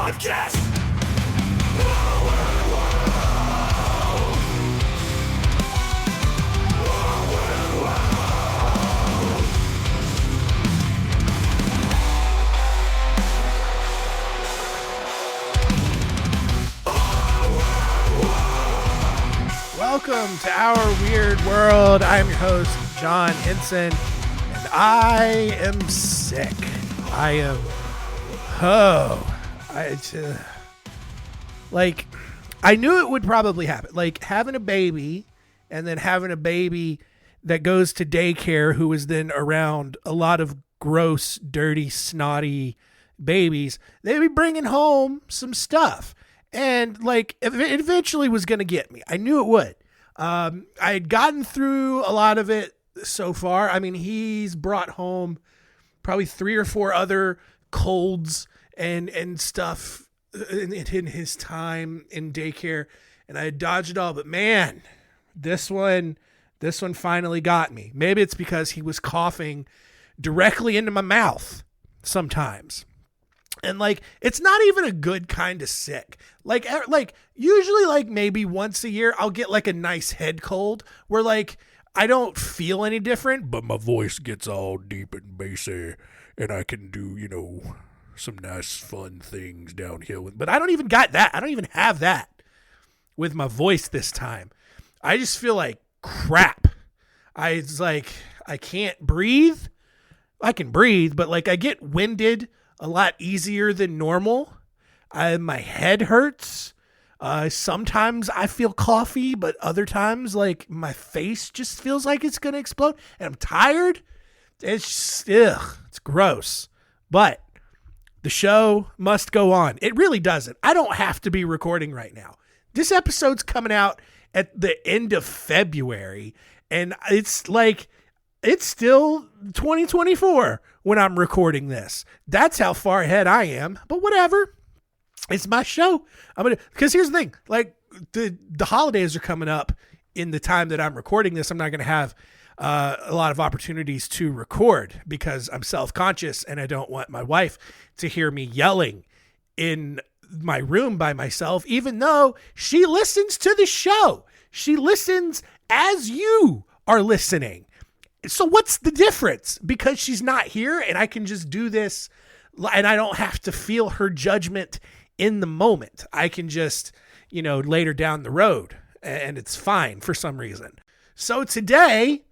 podcast. Welcome to Our Weird World. I am your host, John Henson, and I am sick. I knew it would probably happen. Like having a baby and then having a baby that goes to daycare who is then around a lot of gross, dirty, snotty babies. They'd be bringing home some stuff. And like, it eventually was going to get me. I knew it would. I had gotten through a lot of it so far. I mean, he's brought home probably 3 or 4 other colds and stuff in his time in daycare, and I had dodged it all. But man, this one finally got me. Maybe it's because he was coughing directly into my mouth sometimes. And like, it's not even a good kind of sick. Like usually like maybe once a year I'll get like a nice head cold where like I don't feel any different, but my voice gets all deep and bassy and I can do, some nice fun things downhill. But I don't even got that. I don't even have that with my voice this time. I just feel like crap. It's like I can't breathe. I can breathe, but like I get winded a lot easier than normal. My head hurts. Sometimes I feel coffee, but other times, like, my face just feels like it's going to explode. And I'm tired. It's just, it's gross. But the show must go on. It really doesn't. I don't have to be recording right now. This episode's coming out at the end of February. And it's like, it's still 2024 when I'm recording this. That's how far ahead I am. But whatever. It's my show. Because here's the thing. Like, the holidays are coming up in the time that I'm recording this. I'm not going to have a lot of opportunities to record because I'm self-conscious and I don't want my wife to hear me yelling in my room by myself, even though she listens to the show. She listens as you are listening. So what's the difference? Because she's not here and I can just do this and I don't have to feel her judgment in the moment. I can just, later down the road and it's fine for some reason. So today,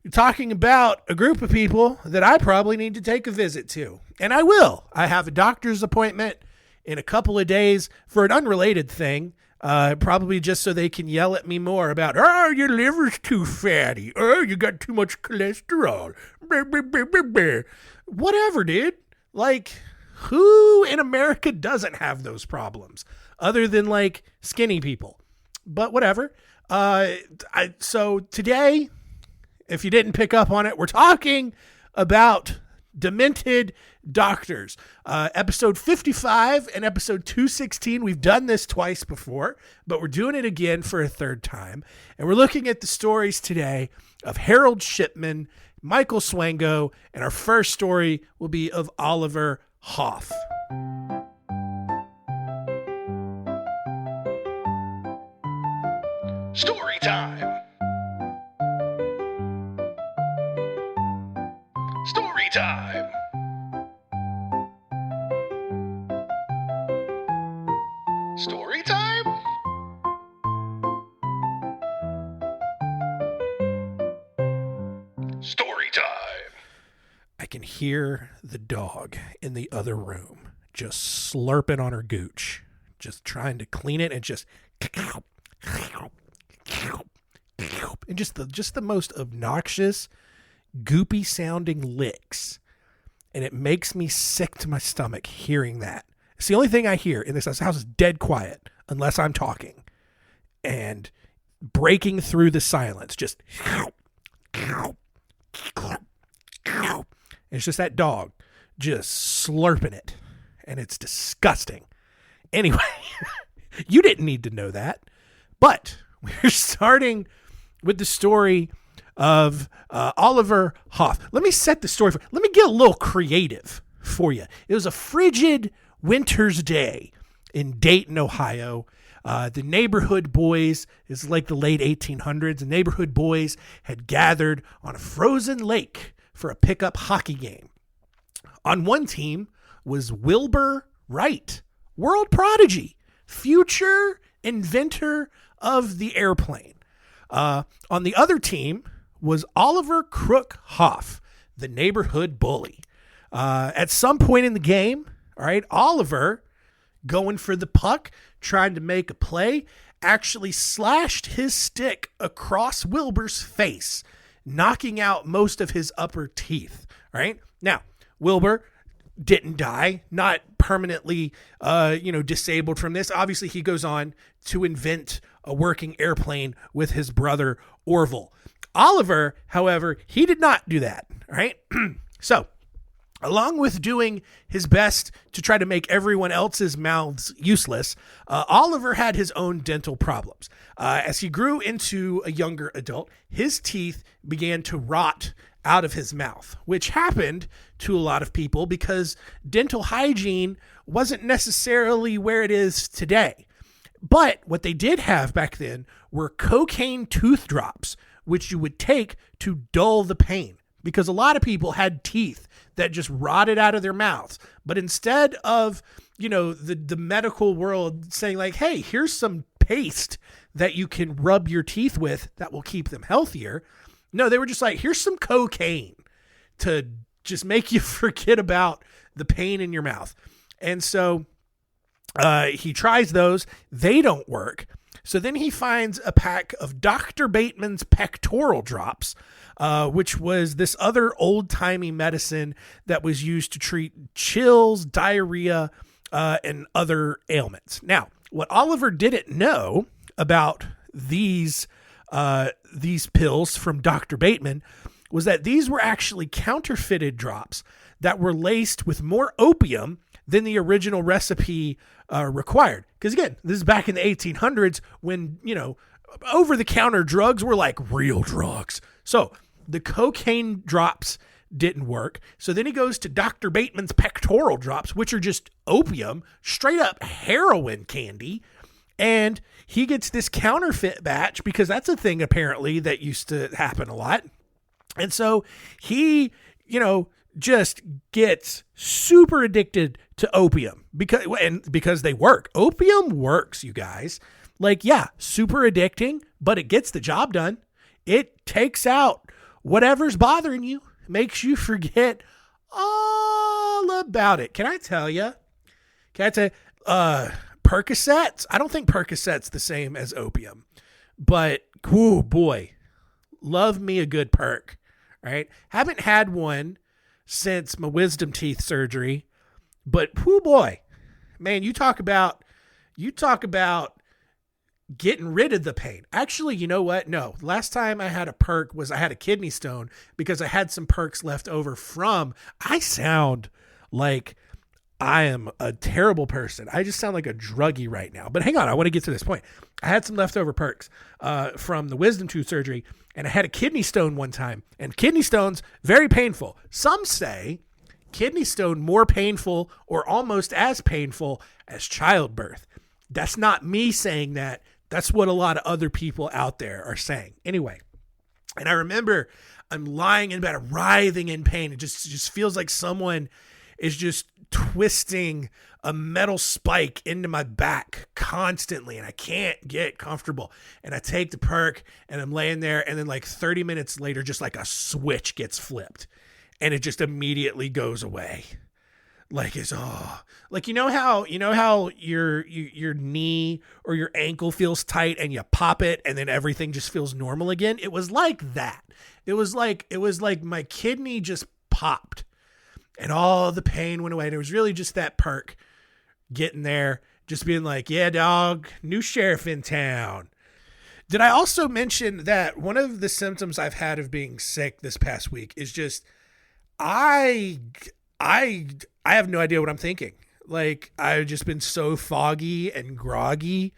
you're talking about a group of people that I probably need to take a visit to. And I will. I have a doctor's appointment in a couple of days for an unrelated thing. Probably just so they can yell at me more about, your liver's too fatty. You got too much cholesterol. Whatever, dude. Like, who in America doesn't have those problems other than like skinny people? But whatever. So today, if you didn't pick up on it, we're talking about Demented Doctors. Episode 55 and episode 216. We've done this twice before, but we're doing it again for a third time. And we're looking at the stories today of Harold Shipman, Michael Swango, and our first story will be of Oliver Haugh. Story time. Story time. Story time? Story time. I can hear the dog in the other room just slurping on her gooch, just trying to clean it and just and just the most obnoxious, goopy sounding licks. And it makes me sick to my stomach hearing that. It's the only thing I hear in this house. This house is dead quiet unless I'm talking. And breaking through the silence, just it's just that dog just slurping it. And it's disgusting. Anyway, you didn't need to know that. But we're starting with the story of Oliver Haugh. Let me set the story. Let me get a little creative for you. It was a frigid winter's day in Dayton, Ohio. The neighborhood boys, it's like the late 1800s, the neighborhood boys had gathered on a frozen lake for a pickup hockey game. On one team was Wilbur Wright, world prodigy, future inventor of the airplane. On the other team was Oliver Crook Haugh, the neighborhood bully. At some point in the game, all right, Oliver, going for the puck, trying to make a play, actually slashed his stick across Wilbur's face, knocking out most of his upper teeth. All right. Now, Wilbur didn't die, not permanently, disabled from this. Obviously, he goes on to invent a working airplane with his brother Orville. Oliver, however, he did not do that. All right. So, along with doing his best to try to make everyone else's mouths useless, Oliver had his own dental problems. As he grew into a younger adult, his teeth began to rot out of his mouth, which happened to a lot of people because dental hygiene wasn't necessarily where it is today. But what they did have back then were cocaine tooth drops, which you would take to dull the pain, because a lot of people had teeth that just rotted out of their mouths. But instead of, the medical world saying like, hey, here's some paste that you can rub your teeth with that will keep them healthier. No, they were just like, here's some cocaine to just make you forget about the pain in your mouth. And so he tries those. They don't work. So then he finds a pack of Dr. Bateman's pectoral drops, which was this other old-timey medicine that was used to treat chills, diarrhea, and other ailments. Now, what Oliver didn't know about these pills from Dr. Bateman was that these were actually counterfeited drops that were laced with more opium than the original recipe required. Because again, this is back in the 1800s when, over-the-counter drugs were like real drugs. So the cocaine drops didn't work. So then he goes to Dr. Bateman's pectoral drops, which are just opium, straight up heroin candy. And he gets this counterfeit batch because that's a thing apparently that used to happen a lot. And so he, just gets super addicted to opium because they work. Opium works, you guys. Like, yeah, super addicting, but it gets the job done. It takes out whatever's bothering you, makes you forget all about it. Can I tell you? Percocets? I don't think Percocets the same as opium, but oh boy, love me a good perk. Right? Haven't had one since my wisdom teeth surgery, but oh boy, man, you talk about getting rid of the pain. Actually, you know what? No, last time I had a perk was I had a kidney stone because I had some perks left over from. I sound like I am a terrible person. I just sound like a druggie right now. But hang on, I want to get to this point. I had some leftover perks from the wisdom tooth surgery, and I had a kidney stone one time. And kidney stones, very painful. Some say kidney stone more painful or almost as painful as childbirth. That's not me saying that. That's what a lot of other people out there are saying. Anyway, and I remember I'm lying in bed, writhing in pain. It just feels like someone is just twisting a metal spike into my back constantly, and I can't get comfortable. And I take the perk and I'm laying there, and then like 30 minutes later, just like a switch gets flipped and it just immediately goes away. Like it's like you know how your knee or your ankle feels tight and you pop it and then everything just feels normal again. It was like that. It was like my kidney just popped and all the pain went away. And it was really just that perk getting there, just being like, yeah, dog, new sheriff in town. Did I also mention that one of the symptoms I've had of being sick this past week is just I have no idea what I'm thinking. Like, I've just been so foggy and groggy,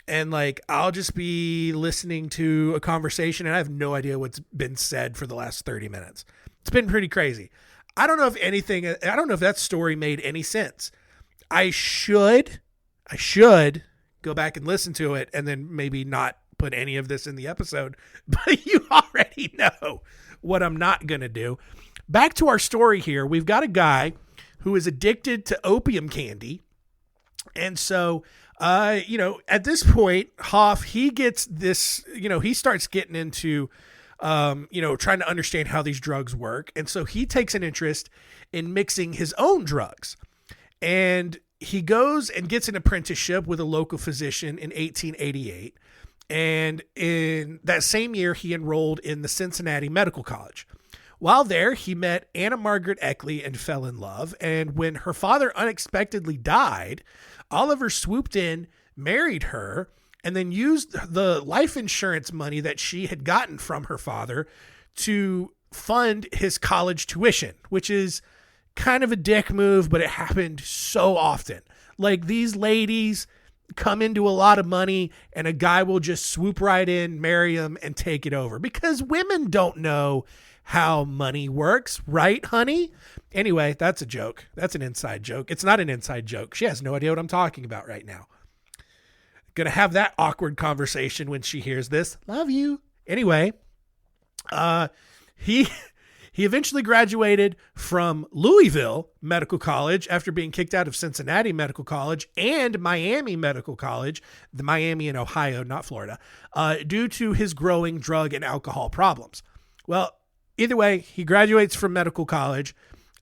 and like, I'll just be listening to a conversation and I have no idea what's been said for the last 30 minutes. It's been pretty crazy. I don't know if that story made any sense. I should I should go back and listen to it and then maybe not put any of this in the episode, but you already know what I'm not going to do. Back to our story here. We've got a guy who is addicted to opium candy. And so, at this point, Hough, he gets this, he starts getting into, trying to understand how these drugs work. And so he takes an interest in mixing his own drugs. And he goes and gets an apprenticeship with a local physician in 1888. And in that same year, he enrolled in the Cincinnati Medical College. While there, he met Anna Margaret Eckley and fell in love. And when her father unexpectedly died, Oliver swooped in, married her, and then used the life insurance money that she had gotten from her father to fund his college tuition, which is kind of a dick move, but it happened so often. Like, these ladies come into a lot of money and a guy will just swoop right in, marry them, and take it over because women don't know how money works, right, honey? Anyway, that's a joke. That's an inside joke. It's not an inside joke. She has no idea what I'm talking about right now. Gonna have that awkward conversation when she hears this. Love you. Anyway, he eventually graduated from Louisville Medical College after being kicked out of Cincinnati Medical College and Miami Medical College, the Miami in Ohio, not Florida, due to his growing drug and alcohol problems. Well, either way, he graduates from medical college,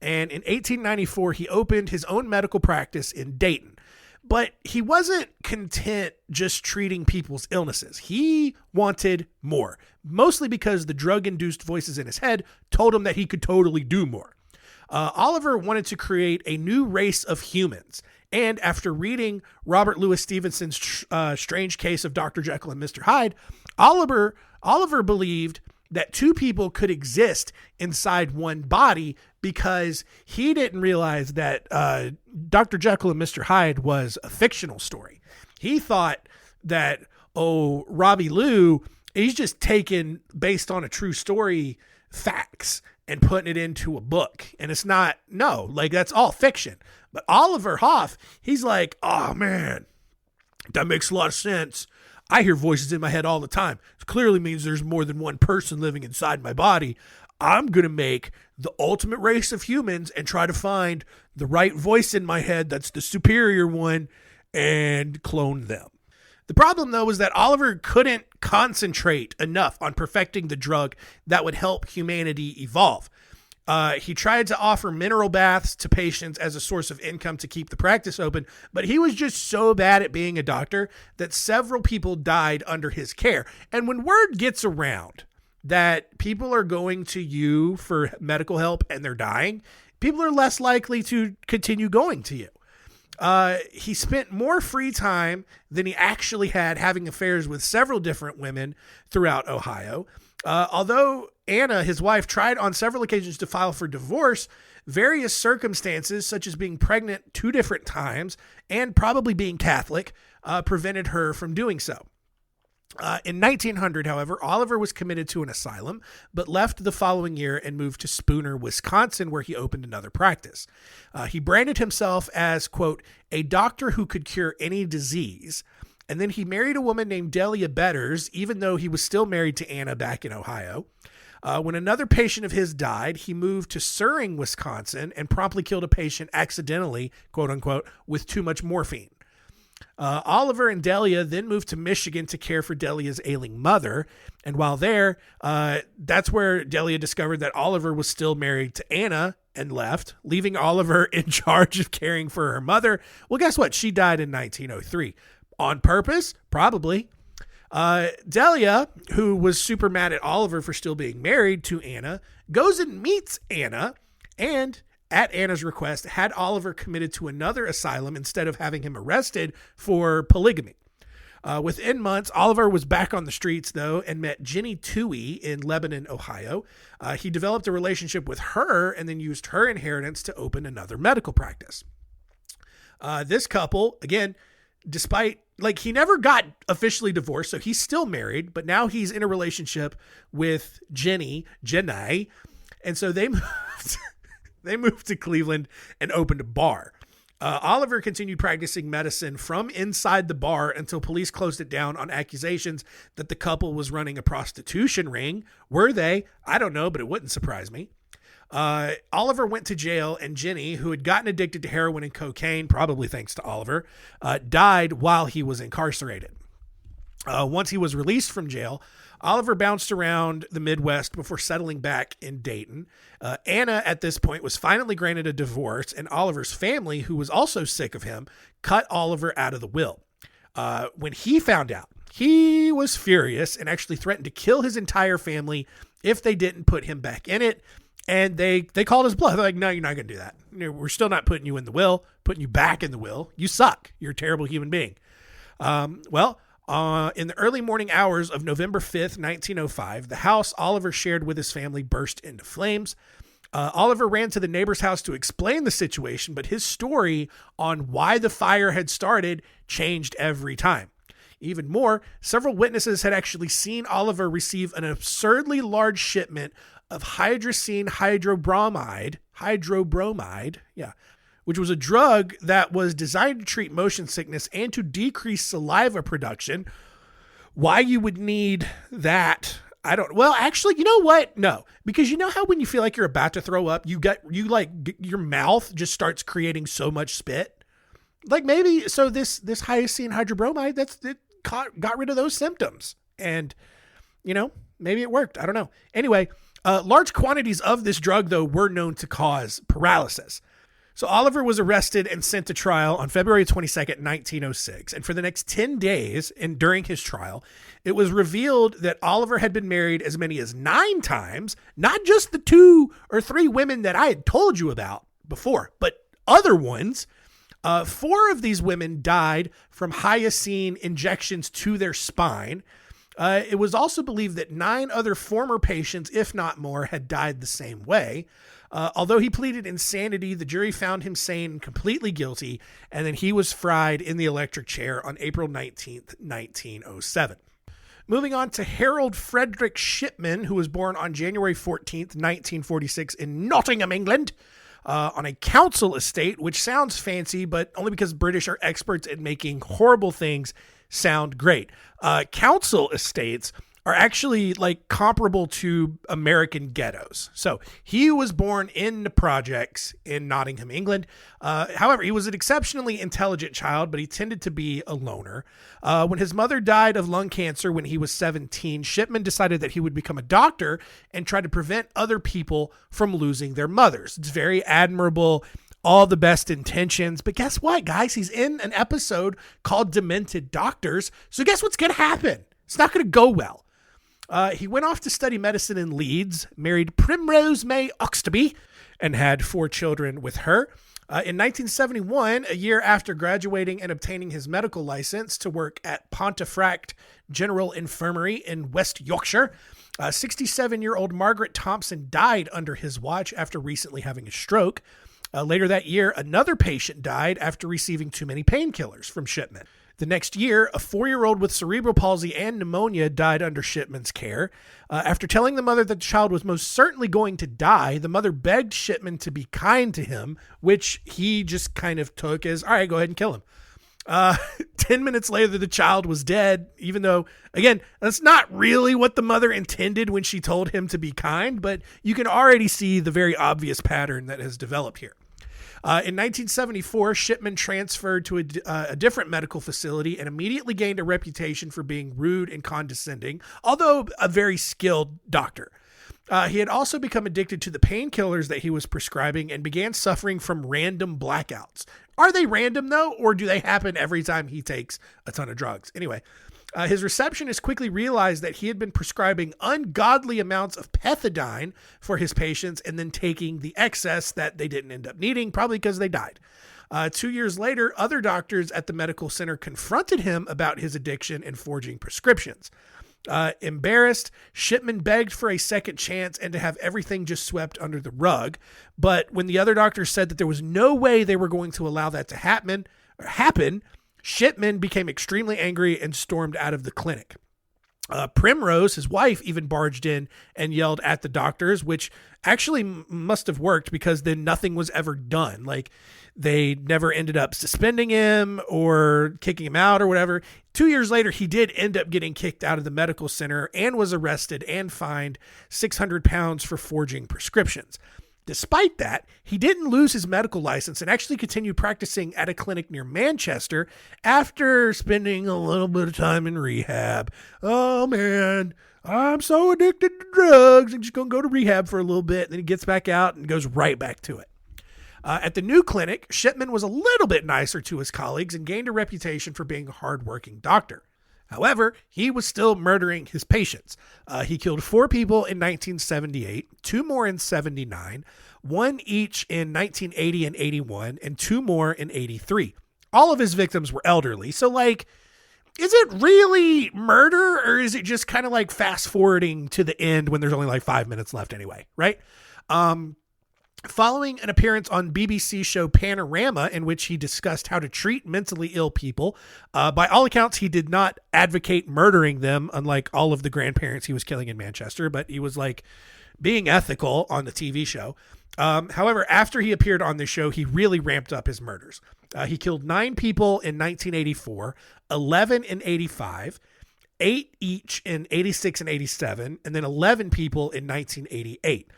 and in 1894, he opened his own medical practice in Dayton. But he wasn't content just treating people's illnesses. He wanted more, mostly because the drug-induced voices in his head told him that he could totally do more. Oliver wanted to create a new race of humans. And after reading Robert Louis Stevenson's Strange Case of Dr. Jekyll and Mr. Hyde, Oliver believed that two people could exist inside one body because he didn't realize that Dr. Jekyll and Mr. Hyde was a fictional story. He thought that, Robbie Lou, he's just taking, based on a true story, facts and putting it into a book. And it's not, that's all fiction. But Oliver Haugh, he's like, oh man, that makes a lot of sense. I hear voices in my head all the time. It clearly means there's more than one person living inside my body. I'm going to make the ultimate race of humans and try to find the right voice in my head that's the superior one and clone them. The problem, though, was that Oliver couldn't concentrate enough on perfecting the drug that would help humanity evolve. He tried to offer mineral baths to patients as a source of income to keep the practice open, but he was just so bad at being a doctor that several people died under his care. And when word gets around that people are going to you for medical help and they're dying, people are less likely to continue going to you. He spent more free time than he actually had having affairs with several different women throughout Ohio. Although Anna, his wife, tried on several occasions to file for divorce, various circumstances, such as being pregnant 2 different times and probably being Catholic, prevented her from doing so. In 1900, however, Oliver was committed to an asylum, but left the following year and moved to Spooner, Wisconsin, where he opened another practice. He branded himself as, quote, a doctor who could cure any disease. And then he married a woman named Delia Betters, even though he was still married to Anna back in Ohio. When another patient of his died, he moved to Suring, Wisconsin, and promptly killed a patient accidentally, quote unquote, with too much morphine. Oliver and Delia then moved to Michigan to care for Delia's ailing mother. And while there, that's where Delia discovered that Oliver was still married to Anna and left, leaving Oliver in charge of caring for her mother. Well, guess what? She died in 1903. On purpose? Probably. Delia, who was super mad at Oliver for still being married to Anna, goes and meets Anna and, at Anna's request, had Oliver committed to another asylum instead of having him arrested for polygamy. Within months, Oliver was back on the streets, though, and met Jenny Toohey in Lebanon, Ohio. He developed a relationship with her and then used her inheritance to open another medical practice. This couple, again, despite, he never got officially divorced, so he's still married, but now he's in a relationship with Jenny, and so they moved to Cleveland and opened a bar. Oliver continued practicing medicine from inside the bar until police closed it down on accusations that the couple was running a prostitution ring. Were they? I don't know, but it wouldn't surprise me. Oliver went to jail, and Jenny, who had gotten addicted to heroin and cocaine, probably thanks to Oliver, died while he was incarcerated. Once he was released from jail, Oliver bounced around the Midwest before settling back in Dayton. Anna, at this point, was finally granted a divorce, and Oliver's family, who was also sick of him, cut Oliver out of the will. When he found out, he was furious and actually threatened to kill his entire family if they didn't put him back in it. And they called his bluff. They're like, no, you're not going to do that. We're still not putting you in the will, putting you back in the will. You suck. You're a terrible human being. In the early morning hours of November 5th, 1905, the house Oliver shared with his family burst into flames. Oliver ran to the neighbor's house to explain the situation, but his story on why the fire had started changed every time. Even more, several witnesses had actually seen Oliver receive an absurdly large shipment of hydrocene hydrobromide, which was a drug that was designed to treat motion sickness and to decrease saliva production. Why you would need that, actually, you know what? No, because you know how when you feel like you're about to throw up, your mouth just starts creating so much spit. Like maybe, so this hydrocene hydrobromide, got rid of those symptoms. And, maybe it worked. I don't know. Anyway, large quantities of this drug, though, were known to cause paralysis. So Oliver was arrested and sent to trial on February 22nd, 1906. And for the next 10 days and during his trial, it was revealed that Oliver had been married as many as 9 times, not just the 2 or 3 women that I had told you about before, but other ones. 4 of these women died from hyoscine injections to their spine. It was also believed that 9 other former patients, if not more, had died the same way. Although he pleaded insanity, the jury found him sane and completely guilty, and then he was fried in the electric chair on April 19th, 1907. Moving on to Harold Frederick Shipman, who was born on January 14th, 1946 in Nottingham, England, on a council estate, which sounds fancy, but only because British are experts at making horrible things sound great. Council estates are actually like comparable to American ghettos. So he was born in the projects in Nottingham, England. However, he was an exceptionally intelligent child, but he tended to be a loner. When his mother died of lung cancer when he was 17, Shipman decided that he would become a doctor and try to prevent other people from losing their mothers. It's very admirable. All the best intentions. But guess what, guys? He's in an episode called Demented Doctors. So guess what's going to happen? It's not going to go well. He went off to study medicine in Leeds, married Primrose May Oxtoby, and had 4 children with her. In 1971, a year after graduating and obtaining his medical license to work at Pontefract General Infirmary in West Yorkshire, 67-year-old Margaret Thompson died under his watch after recently having a stroke. Later that year, another patient died after receiving too many painkillers from Shipman. The next year, a 4-year-old with cerebral palsy and pneumonia died under Shipman's care. After telling the mother that the child was most certainly going to die, the mother begged Shipman to be kind to him, which he just kind of took as, all right, go ahead and kill him. 10 minutes later, the child was dead, even though, again, that's not really what the mother intended when she told him to be kind, but you can already see the very obvious pattern that has developed here. In 1974, Shipman transferred to a different medical facility and immediately gained a reputation for being rude and condescending, although a very skilled doctor. He had also become addicted to the painkillers that he was prescribing and began suffering from random blackouts. Are they random, though, or do they happen every time he takes a ton of drugs? Anyway, his receptionist quickly realized that he had been prescribing ungodly amounts of pethidine for his patients and then taking the excess that they didn't end up needing, probably because they died. 2 years later, other doctors at the medical center confronted him about his addiction and forging prescriptions. Embarrassed, Shipman begged for a second chance and to have everything just swept under the rug. But when the other doctors said that there was no way they were going to allow that to happen, Shipman became extremely angry and stormed out of the clinic. Primrose, his wife, even barged in and yelled at the doctors, which actually must have worked because then nothing was ever done. Like they never ended up suspending him or kicking him out or whatever. 2 years later, he did end up getting kicked out of the medical center and was arrested and fined £600 for forging prescriptions. Despite that, he didn't lose his medical license and actually continued practicing at a clinic near Manchester after spending a little bit of time in rehab. Oh man, I'm so addicted to drugs. I'm just going to go to rehab for a little bit. And then he gets back out and goes right back to it. At the new clinic, Shipman was a little bit nicer to his colleagues and gained a reputation for being a hardworking doctor. However, he was still murdering his patients. He killed 4 people in 1978, 2 more in 79, 1 each in 1980 and 81, and 2 more in 83. All of his victims were elderly. So, like, is it really murder or is it just kind of like fast forwarding to the end when there's only like 5 minutes left anyway, right? Following an appearance on BBC show Panorama, in which he discussed how to treat mentally ill people, by all accounts, he did not advocate murdering them, unlike all of the grandparents he was killing in Manchester, but he was like being ethical on the TV show. However, after he appeared on the show, he really ramped up his murders. He killed 9 people in 1984, 11 in 85, 8 each in 86 and 87, and then 11 people in 1988.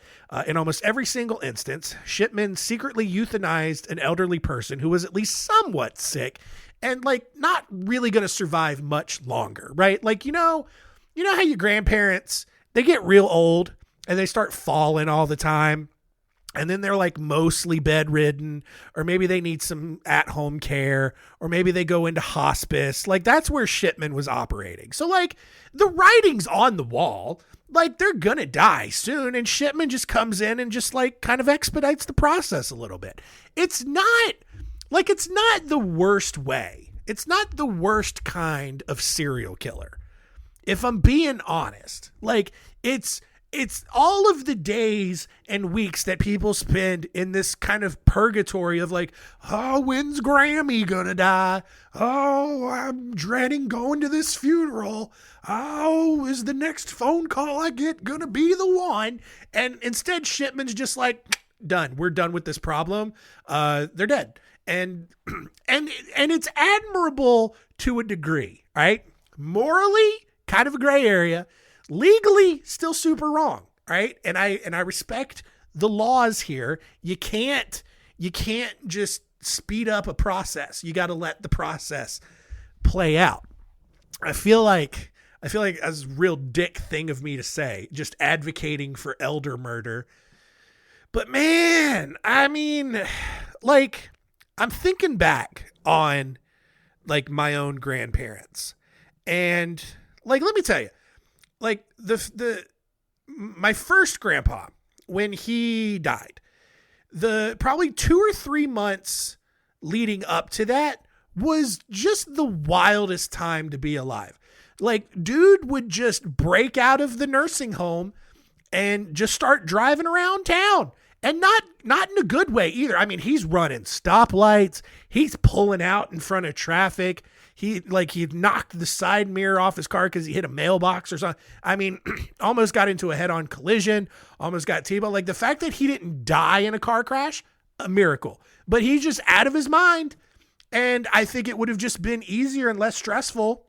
In almost every single instance, Shipman secretly euthanized an elderly person who was at least somewhat sick and like not really going to survive much longer, right? Like, you know how your grandparents, they get real old and they start falling all the time. And then they're like mostly bedridden, or maybe they need some at-home care, or maybe they go into hospice. Like that's where Shipman was operating. So like the writing's on the wall, like they're going to die soon. And Shipman just comes in and just like kind of expedites the process a little bit. It's not the worst way. It's not the worst kind of serial killer. If I'm being honest, like it's all of the days and weeks that people spend in this kind of purgatory of like, oh, when's Grammy gonna die? Oh, I'm dreading going to this funeral. Oh, is the next phone call I get gonna be the one? And instead, Shipman's just like, done. We're done with this problem. They're dead. And it's admirable to a degree, right? Morally, kind of a gray area. Legally, still super wrong, right? And I respect the laws here. You can't just speed up a process. You got to let the process play out. I feel like that's a real dick thing of me to say, just advocating for elder murder. But man, I mean, like I'm thinking back on like my own grandparents, and like let me tell you. Like my first grandpa, when he died, the probably 2 or 3 months leading up to that was just the wildest time to be alive. Like dude would just break out of the nursing home and just start driving around town, and not in a good way either. I mean, he's running stoplights. He's pulling out in front of traffic. He knocked the side mirror off his car because he hit a mailbox or something. I mean, almost got into a head-on collision, almost got T-boned. Like the fact that he didn't die in a car crash, a miracle. But he's just out of his mind. And I think it would have just been easier and less stressful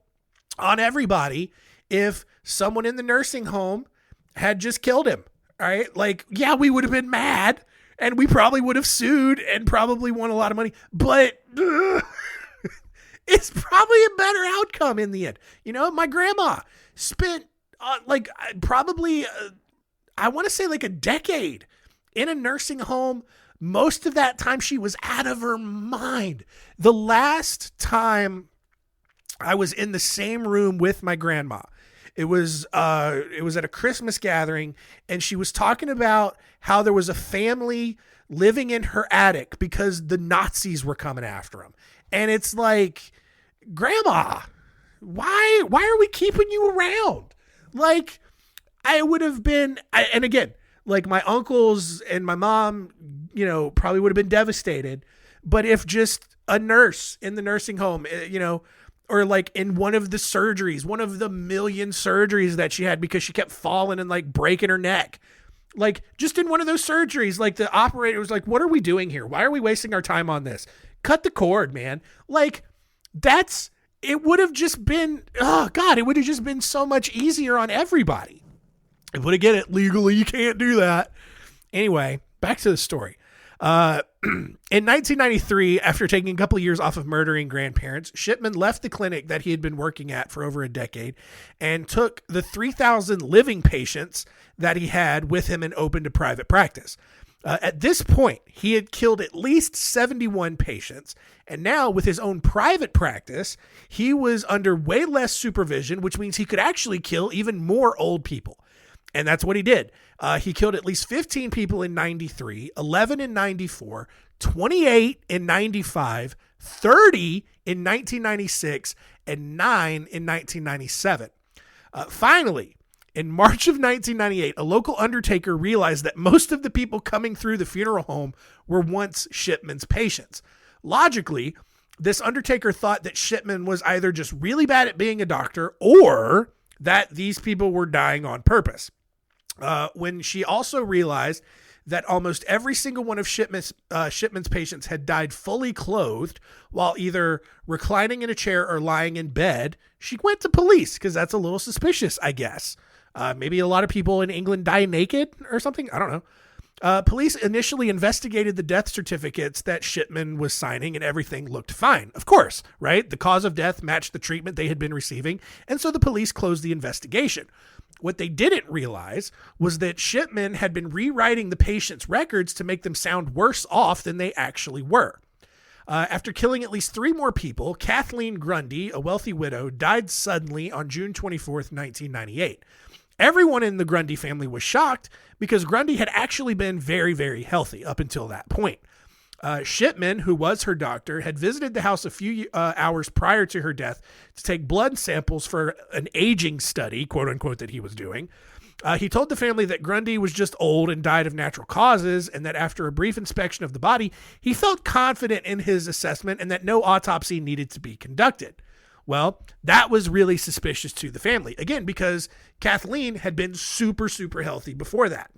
on everybody if someone in the nursing home had just killed him. All right. Like, yeah, we would have been mad and we probably would have sued and probably won a lot of money, but it's probably a better outcome in the end. You know, my grandma spent I want to say like a decade in a nursing home. Most of that time she was out of her mind. The last time I was in the same room with my grandma, it was at a Christmas gathering, and she was talking about how there was a family living in her attic because the Nazis were coming after them. And it's like, Grandma, why are we keeping you around? Like, I would have been, and again, like my uncles and my mom, you know, probably would have been devastated. But if just a nurse in the nursing home, you know, or like in one of the surgeries, one of the million surgeries that she had because she kept falling and like breaking her neck. Like just in one of those surgeries, like the operator was like, what are we doing here? Why are we wasting our time on this? Cut the cord, man. Like it would have just been, oh God, it would have just been so much easier on everybody. But again, it legally, you can't do that. Anyway, back to the story. In 1993, after taking a couple of years off of murdering grandparents, Shipman left the clinic that he had been working at for over a decade and took the 3,000 living patients that he had with him and opened a private practice. At this point, he had killed at least 71 patients, and now with his own private practice, he was under way less supervision, which means he could actually kill even more old people. And that's what he did. He killed at least 15 people in 93, 11 in 94, 28 in 95, 30 in 1996, and 9 in 1997. Finally, in March of 1998, a local undertaker realized that most of the people coming through the funeral home were once Shipman's patients. Logically, this undertaker thought that Shipman was either just really bad at being a doctor or that these people were dying on purpose. When she also realized that almost every single one of Shipman's patients had died fully clothed while either reclining in a chair or lying in bed, she went to police because that's a little suspicious, I guess. Maybe a lot of people in England die naked or something. I don't know. Police initially investigated the death certificates that Shipman was signing and everything looked fine. Of course, right? The cause of death matched the treatment they had been receiving. And so the police closed the investigation. What they didn't realize was that Shipman had been rewriting the patient's records to make them sound worse off than they actually were. After killing at least 3 more people, Kathleen Grundy, a wealthy widow, died suddenly on June 24th, 1998. Everyone in the Grundy family was shocked because Grundy had actually been very, very healthy up until that point. Shipman, who was her doctor, had visited the house a few hours prior to her death to take blood samples for an aging study, quote unquote, that he was doing. He told the family that Grundy was just old and died of natural causes, and that after a brief inspection of the body, he felt confident in his assessment and that no autopsy needed to be conducted. Well, that was really suspicious to the family, again, because Kathleen had been super, super healthy before that.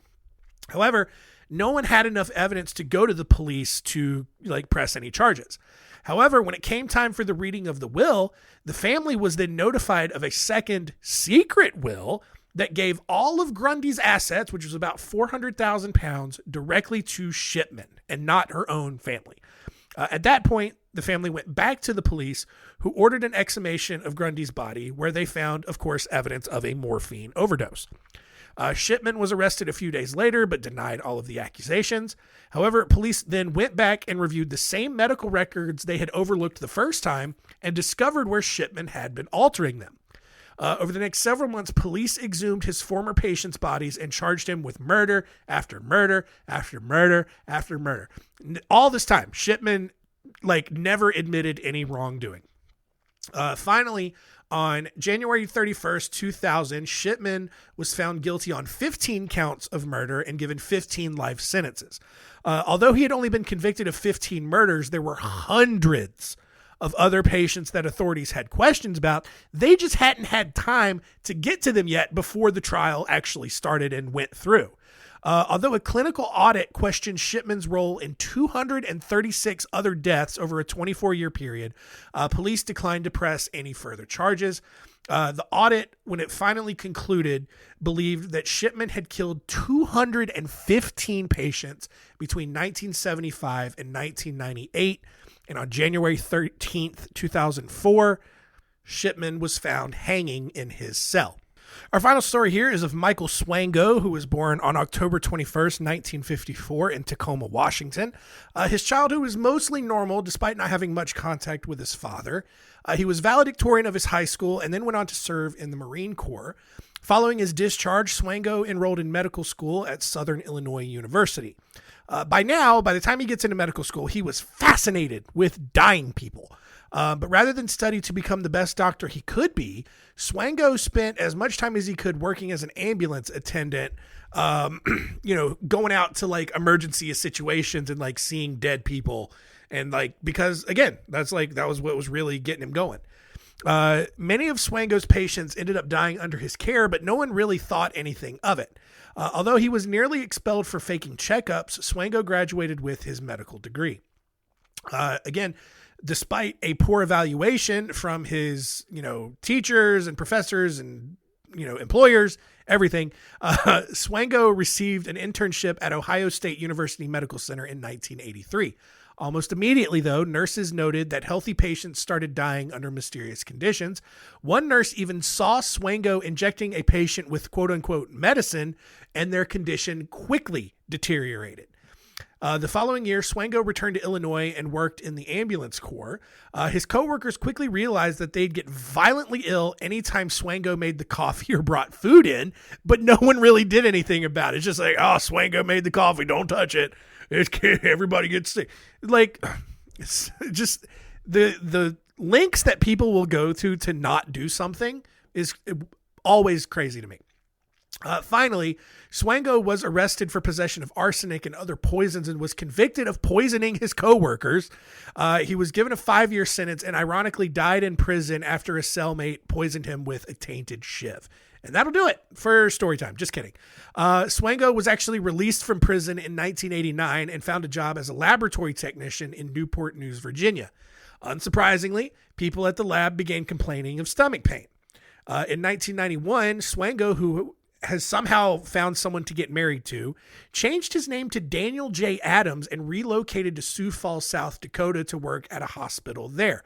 However, no one had enough evidence to go to the police to press any charges. However, when it came time for the reading of the will, the family was then notified of a second secret will that gave all of Grundy's assets, which was about 400,000 pounds, directly to Shipman and not her own family. At that point, the family went back to the police, who ordered an exhumation of Grundy's body, where they found, of course, evidence of a morphine overdose. Shipman was arrested a few days later, but denied all of the accusations. However, police then went back and reviewed the same medical records they had overlooked the first time and discovered where Shipman had been altering them. Over the next several months, police exhumed his former patients' bodies and charged him with murder after murder after murder after murder. All this time, Shipman never admitted any wrongdoing. Finally, on January 31st, 2000, Shipman was found guilty on 15 counts of murder and given 15 life sentences. Although he had only been convicted of 15 murders, there were hundreds of other patients that authorities had questions about. They just hadn't had time to get to them yet before the trial actually started and went through. Although a clinical audit questioned Shipman's role in 236 other deaths over a 24-year period, police declined to press any further charges. The audit, when it finally concluded, believed that Shipman had killed 215 patients between 1975 and 1998. And on January 13th, 2004, Shipman was found hanging in his cell. Our final story here is of Michael Swango, who was born on October 21st, 1954 in Tacoma, Washington. His childhood was mostly normal, despite not having much contact with his father. He was valedictorian of his high school and then went on to serve in the Marine Corps. Following his discharge, Swango enrolled in medical school at Southern Illinois University. By the time he gets into medical school, he was fascinated with dying people. But rather than study to become the best doctor he could be, Swango spent as much time as he could working as an ambulance attendant, going out to emergency situations and seeing dead people. And because again, that was what was really getting him going. Many of Swango's patients ended up dying under his care, but no one really thought anything of it. Although he was nearly expelled for faking checkups, Swango graduated with his medical degree. Again, despite a poor evaluation from his, teachers and professors and, employers, everything, Swango received an internship at Ohio State University Medical Center in 1983. Almost immediately, though, nurses noted that healthy patients started dying under mysterious conditions. One nurse even saw Swango injecting a patient with quote-unquote medicine, and their condition quickly deteriorated. The following year, Swango returned to Illinois and worked in the ambulance corps. His coworkers quickly realized that they'd get violently ill anytime Swango made the coffee or brought food in, but no one really did anything about it. It's just like, oh, Swango made the coffee, don't touch it. Everybody gets sick. Like, it's just the links that people will go to not do something is always crazy to me. Finally, Swango was arrested for possession of arsenic and other poisons and was convicted of poisoning his coworkers. He was given a 5-year sentence and ironically died in prison after a cellmate poisoned him with a tainted shiv. And that'll do it for story time. Just kidding. Swango was actually released from prison in 1989 and found a job as a laboratory technician in Newport News, Virginia. Unsurprisingly, people at the lab began complaining of stomach pain. In 1991, Swango, who has somehow found someone to get married to, changed his name to Daniel J. Adams and relocated to Sioux Falls, South Dakota to work at a hospital there.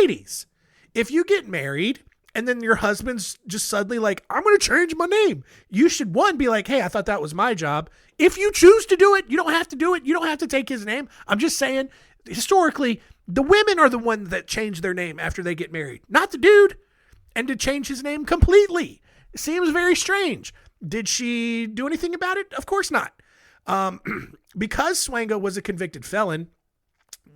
Ladies, if you get married and then your husband's just suddenly like, I'm going to change my name, you should, one, be like, hey, I thought that was my job. If you choose to do it, you don't have to do it. You don't have to take his name. I'm just saying, historically, the women are the ones that change their name after they get married, not the dude. And to change his name completely seems very strange. Did she do anything about it? Of course not. Because Swango was a convicted felon,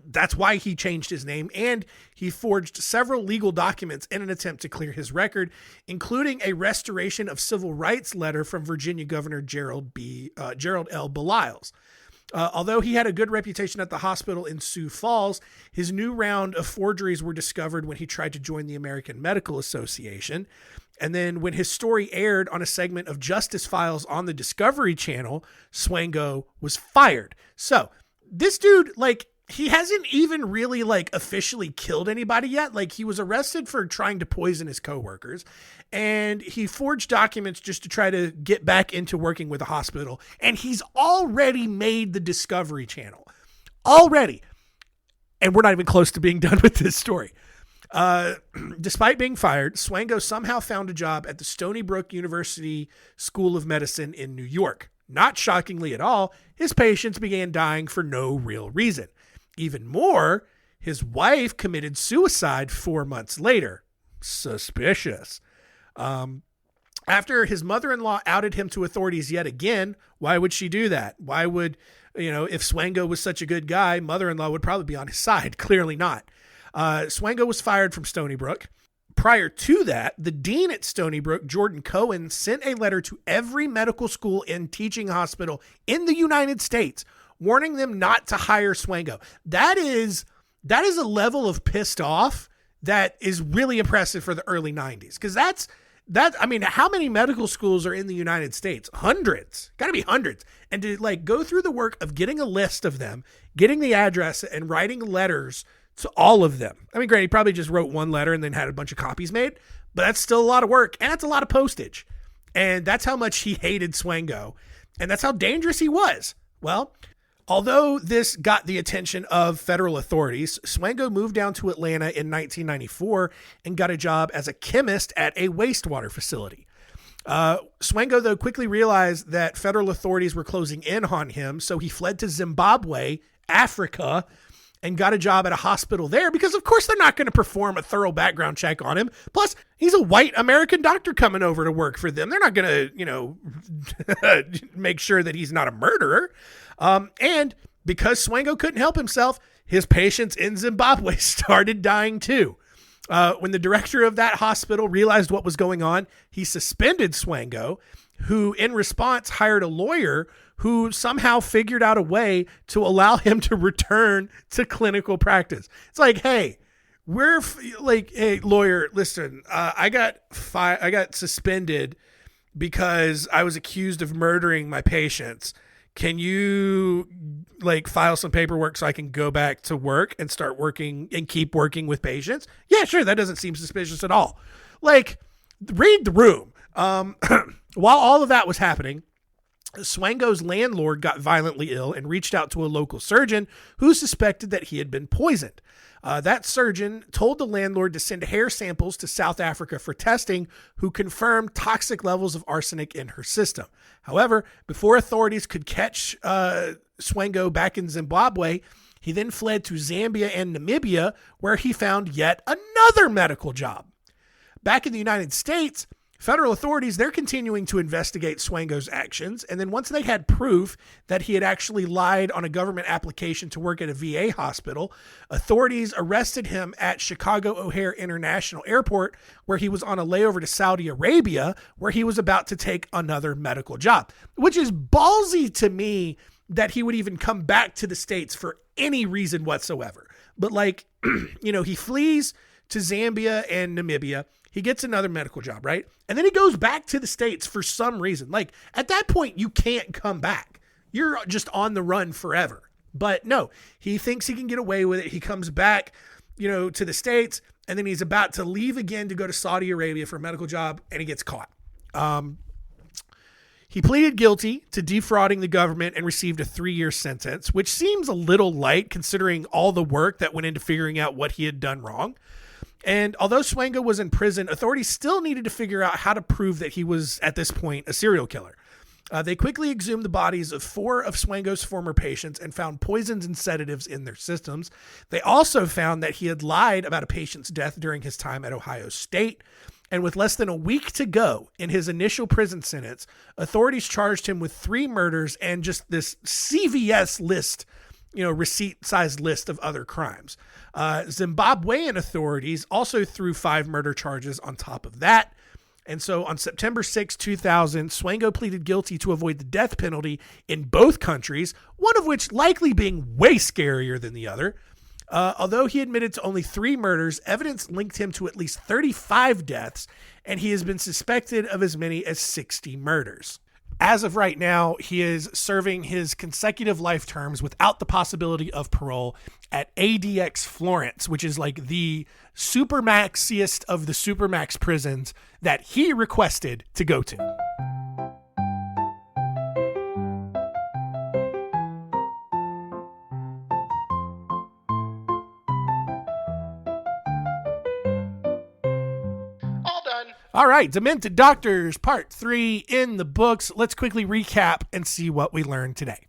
that's why he changed his name, and he forged several legal documents in an attempt to clear his record, including a restoration of civil rights letter from Virginia Governor Gerald L. Belials. Although he had a good reputation at the hospital in Sioux Falls, his new round of forgeries were discovered when he tried to join the American Medical Association. And then when his story aired on a segment of Justice Files on the Discovery Channel, Swango was fired. So this dude, he hasn't even really officially killed anybody yet. He was arrested for trying to poison his coworkers, and he forged documents just to try to get back into working with a hospital. And he's already made the Discovery Channel already. And we're not even close to being done with this story. Despite being fired, Swango somehow found a job at the Stony Brook University School of Medicine in New York. Not shockingly at all, his patients began dying for no real reason. Even more, his wife committed suicide 4 months later. Suspicious. After his mother-in-law outed him to authorities yet again, why would she do that? Why would, if Swango was such a good guy, mother-in-law would probably be on his side. Clearly not. Swango was fired from Stony Brook. Prior to that, the dean at Stony Brook, Jordan Cohen, sent a letter to every medical school and teaching hospital in the United States, warning them not to hire Swango. That is a level of pissed off that is really impressive for the early 90s. Because how many medical schools are in the United States? Hundreds. Got to be hundreds. And to go through the work of getting a list of them, getting the address, and writing letters to all of them. Granted, he probably just wrote one letter and then had a bunch of copies made, but that's still a lot of work, and that's a lot of postage. And that's how much he hated Swango, and that's how dangerous he was. Well, although this got the attention of federal authorities, Swango moved down to Atlanta in 1994 and got a job as a chemist at a wastewater facility. Swango, though, quickly realized that federal authorities were closing in on him, so he fled to Zimbabwe, Africa, and got a job at a hospital there because, of course, they're not going to perform a thorough background check on him. Plus, he's a white American doctor coming over to work for them. They're not going to, make sure that he's not a murderer. And because Swango couldn't help himself, his patients in Zimbabwe started dying too. When the director of that hospital realized what was going on, he suspended Swango, who in response hired a lawyer who somehow figured out a way to allow him to return to clinical practice. It's like, hey, like, hey, lawyer, listen, I got suspended because I was accused of murdering my patients. Can you like file some paperwork so I can go back to work and start working and keep working with patients? Yeah, sure. That doesn't seem suspicious at all. Like, read the room. While all of that was happening, Swango's landlord got violently ill and reached out to a local surgeon who suspected that he had been poisoned. That surgeon told the landlord to send hair samples to South Africa for testing, who confirmed toxic levels of arsenic in her system. However, before authorities could catch Swango back in Zimbabwe, he then fled to Zambia and Namibia, where he found yet another medical job. Back in the United States, federal authorities, they're continuing to investigate Swango's actions. And then once they had proof that he had actually lied on a government application to work at a VA hospital, authorities arrested him at Chicago O'Hare International Airport, where he was on a layover to Saudi Arabia, where he was about to take another medical job, which is ballsy to me that he would even come back to the States for any reason whatsoever. But like, he flees to Zambia and Namibia. He gets another medical job, right? And then he goes back to the States for some reason. Like, at that point, you can't come back. You're just on the run forever. But no, he thinks he can get away with it. He comes back, to the States, and then he's about to leave again to go to Saudi Arabia for a medical job, and he gets caught. He pleaded guilty to defrauding the government and received a 3-year sentence, which seems a little light considering all the work that went into figuring out what he had done wrong. And although Swango was in prison, authorities still needed to figure out how to prove that he was, at this point, a serial killer. They quickly exhumed the bodies of 4 of Swango's former patients and found poisons and sedatives in their systems. They also found that he had lied about a patient's death during his time at Ohio State. And with less than a week to go in his initial prison sentence, authorities charged him with 3 murders and just this CVS list, receipt-sized list of other crimes. Zimbabwean authorities also threw 5 murder charges on top of that. And so on September 6, 2000, Swango pleaded guilty to avoid the death penalty in both countries, one of which likely being way scarier than the other. Although he admitted to only 3 murders, evidence linked him to at least 35 deaths, and he has been suspected of as many as 60 murders. As of right now, he is serving his consecutive life terms without the possibility of parole at ADX Florence, which is like the supermaxiest of the supermax prisons that he requested to go to. All right, Demented Doctors, Part 3 in the books. Let's quickly recap and see what we learned today.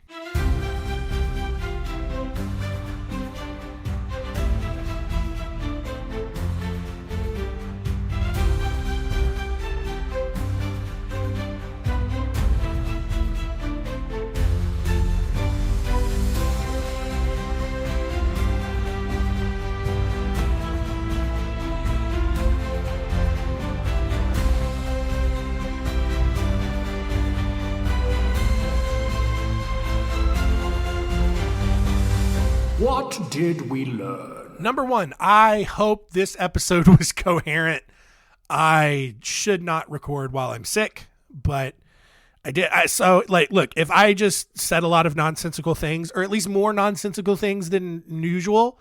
What did we learn? Number 1, I hope this episode was coherent. I should not record while I'm sick, but I did. Look, if I just said a lot of nonsensical things, or at least more nonsensical things than usual,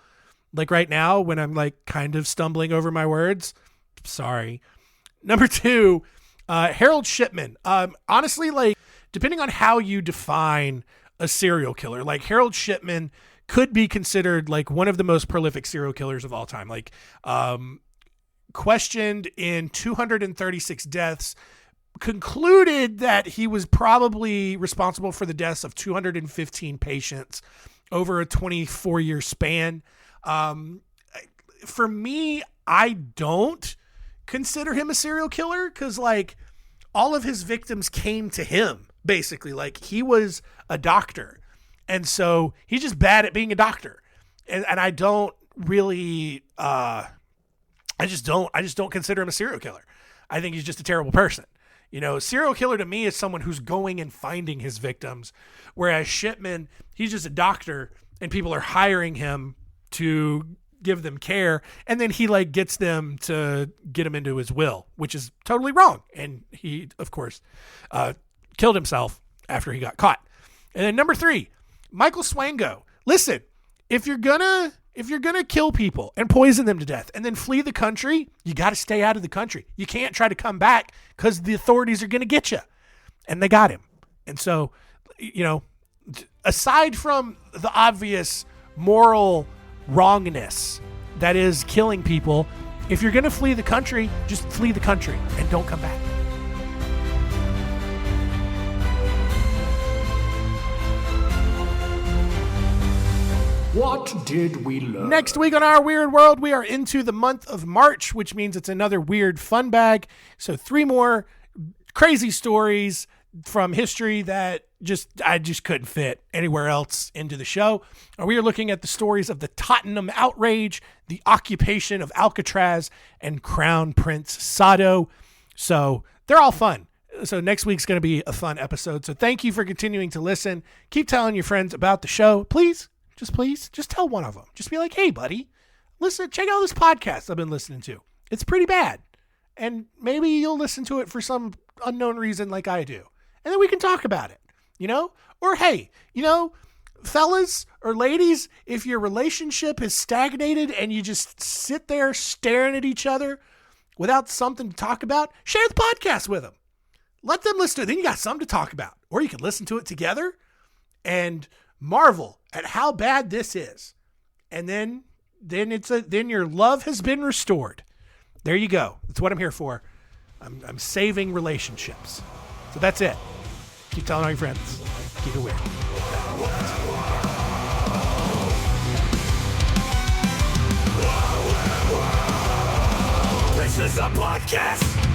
like right now when I'm like kind of stumbling over my words, sorry. Number 2, Harold Shipman. Honestly, like, depending on how you define a serial killer, like Harold Shipman could be considered like one of the most prolific serial killers of all time. Like, questioned in 236 deaths, concluded that he was probably responsible for the deaths of 215 patients over a 24-year span. For me, I don't consider him a serial killer because, like, all of his victims came to him, basically. Like, he was a doctor. And so he's just bad at being a doctor. And I don't really, I just don't consider him a serial killer. I think he's just a terrible person. Serial killer to me is someone who's going and finding his victims. Whereas Shipman, he's just a doctor and people are hiring him to give them care, and then he like gets them to get him into his will, which is totally wrong. And he, of course, killed himself after he got caught. And then number 3, Michael Swango. Listen, if you're gonna kill people and poison them to death and then flee the country, you got to stay out of the country. You can't try to come back because the authorities are going to get you. And they got him. And so, you know, aside from the obvious moral wrongness that is killing people, if you're going to flee the country, just flee the country and don't come back. What did we learn? Next week on Our Weird World, we are into the month of March, which means it's another weird fun bag. So 3 more crazy stories from history that I just couldn't fit anywhere else into the show. We are looking at the stories of the Tottenham outrage, the occupation of Alcatraz, and Crown Prince Sado. So they're all fun. So next week's going to be a fun episode. So thank you for continuing to listen. Keep telling your friends about the show. Please tell one of them. Just be like, hey, buddy, listen, check out this podcast I've been listening to. It's pretty bad. And maybe you'll listen to it for some unknown reason like I do. And then we can talk about it, you know? Or, hey, you know, fellas or ladies, if your relationship has stagnated and you just sit there staring at each other without something to talk about, share the podcast with them. Let them listen to it. Then you got something to talk about. Or you can listen to it together and marvel at how bad this is. And then your love has been restored. There you go. That's what I'm here for. I'm saving relationships. So that's it. Keep telling all your friends. Keep it weird. This is a podcast.